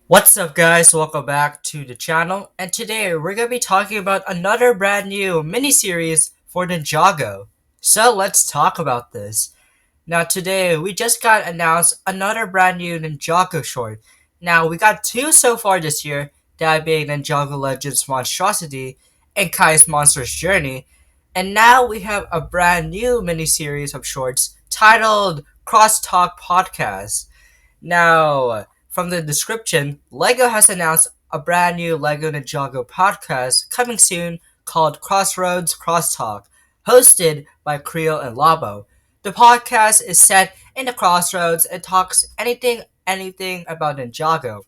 What's up, guys? Welcome back to the channel, and today we're gonna be talking about another brand new miniseries for Ninjago. So let's talk about this. Now, today we just got announced another brand new Ninjago short. Now, we got two so far this year, that being Ninjago Legends Monstrosity and Kai's Monster's Journey, and now we have a brand new miniseries of shorts titled Crosstalk Podcast. Now, from the description, LEGO has announced a brand new LEGO Ninjago podcast coming soon called Crossroads Crosstalk, hosted by Creel and Labo. The podcast is set in the crossroads and talks anything about Ninjago.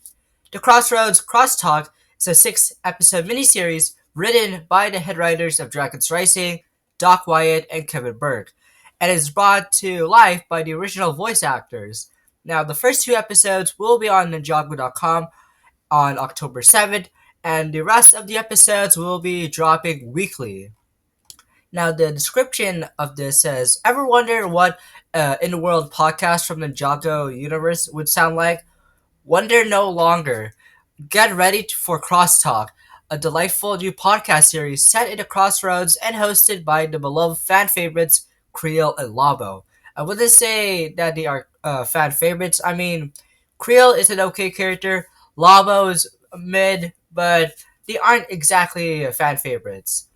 The Crossroads Crosstalk is a six-episode miniseries written by the head writers of Dragons Rising, Doc Wyatt and Kevin Burke, and is brought to life by the original voice actors. Now, the first two episodes will be on Ninjago.com on October 7th, and the rest of the episodes will be dropping weekly. Now, the description of this says, ever wonder what in the world podcast from the Ninjago universe would sound like? Wonder no longer. Get ready for Crosstalk, a delightful new podcast series set in the crossroads and hosted by the beloved fan favorites Creel and Labo. I wouldn't say that they are fan favorites. I mean, Creel is an okay character, Labo is mid, but they aren't exactly fan favorites.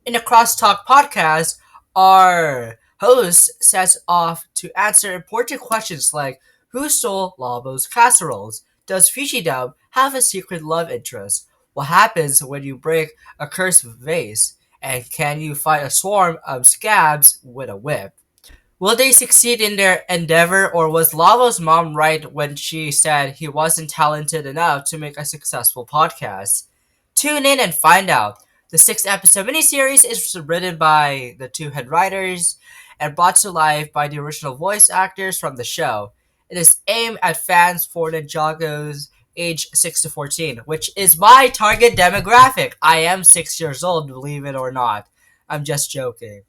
In the Crosstalk podcast, our host sets off to answer important questions like who stole Labo's casseroles? Does Fujidub have a secret love interest? What happens when you break a cursed vase? And can you fight a swarm of scabs with a whip? Will they succeed in their endeavor, or was Lavo's mom right when she said he wasn't talented enough to make a successful podcast? Tune in and find out. The six-episode miniseries is written by the two head writers and brought to life by the original voice actors from the show. It is aimed at fans for Ninjago's age 6 to 14, which is my target demographic. I am 6 years old, believe it or not. I'm just joking.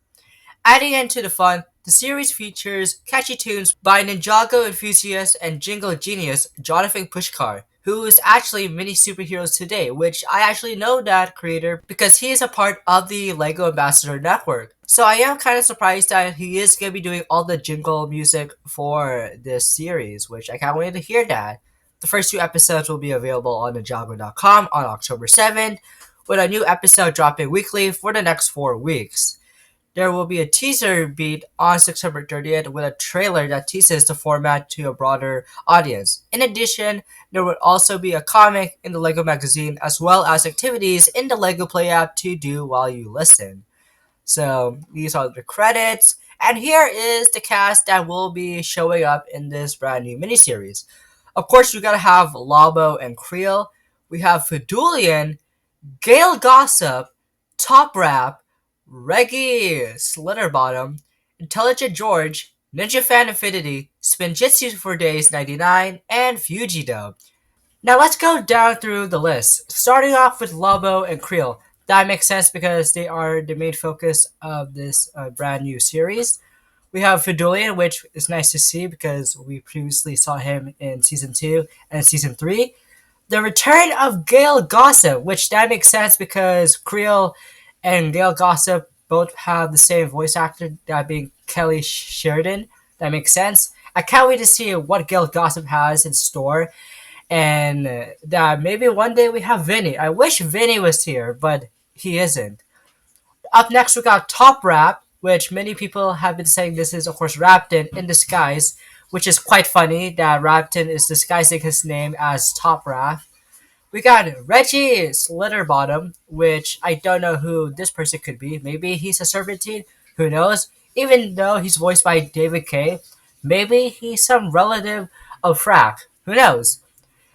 Adding into the fun, the series features catchy tunes by Ninjago enthusiast and jingle genius Jonathan Pushkar, who is actually Mini Superheroes Today, which I actually know that creator because he is a part of the LEGO Ambassador Network. So I am kind of surprised that he is going to be doing all the jingle music for this series, which I can't wait to hear that. The first two episodes will be available on Ninjago.com on October 7th, with a new episode dropping weekly for the next 4 weeks. There will be a teaser beat on September 30th with a trailer that teases the format to a broader audience. In addition, there will also be a comic in the LEGO magazine as well as activities in the LEGO Play app to do while you listen. So these are the credits, and here is the cast that will be showing up in this brand new miniseries. Of course, we gotta have Labo and Creel. We have Fidulian, Gale Gossip, Top Rap, Reggie Slitterbottom, Intelligent George, Ninja Fan Infinity, Spinjitzu for Days 99, and Fujidub. Now let's go down through the list, starting off with Lobo and Creel. That makes sense because they are the main focus of this brand new series. We have Fidulian, which is nice to see because we previously saw him in Season 2 and Season 3. The return of Gail Gossip, which that makes sense because Creel and Gail Gossip both have the same voice actor, that being Kelly Sheridan. That makes sense. I can't wait to see what Gail Gossip has in store, and that maybe one day we have Vinny. I wish Vinny was here, but he isn't. Up next, we got Top Rap, which many people have been saying this is, of course, Rapton in disguise, which is quite funny that Rapton is disguising his name as Top Rap. We got Reggie Slitterbottom, which I don't know who this person could be. Maybe he's a Serpentine. Who knows? Even though he's voiced by David Kay, maybe he's some relative of Frack. Who knows?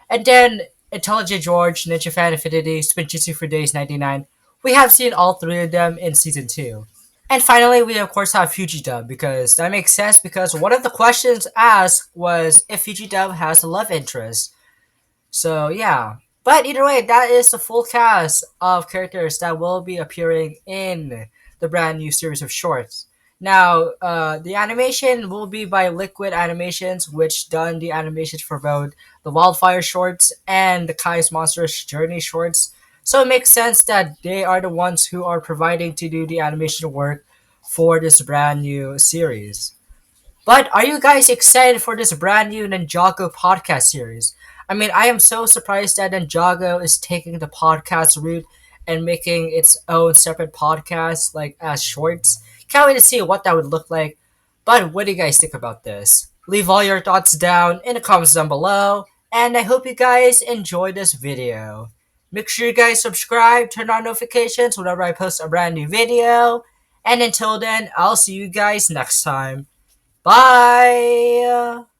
And then Intelligent George, Ninja Fan Infinity, Spinjitzu for Days 99. We have seen all three of them in Season 2. And finally, we of course have Fujidub, because that makes sense because one of the questions asked was if Fujidub has a love interest. So yeah. But either way, that is the full cast of characters that will be appearing in the brand new series of shorts. Now, the animation will be by Liquid Animations, which done the animations for both the Wildfire shorts and the Kai's Monsters Journey shorts. So it makes sense that they are the ones who are providing to do the animation work for this brand new series. But are you guys excited for this brand new Ninjago podcast series? I mean, I am so surprised that Ninjago is taking the podcast route and making its own separate podcast, like as shorts. Can't wait to see what that would look like. But what do you guys think about this? Leave all your thoughts down in the comments down below, and I hope you guys enjoyed this video. Make sure you guys subscribe, turn on notifications whenever I post a brand new video, and until then, I'll see you guys next time. Bye!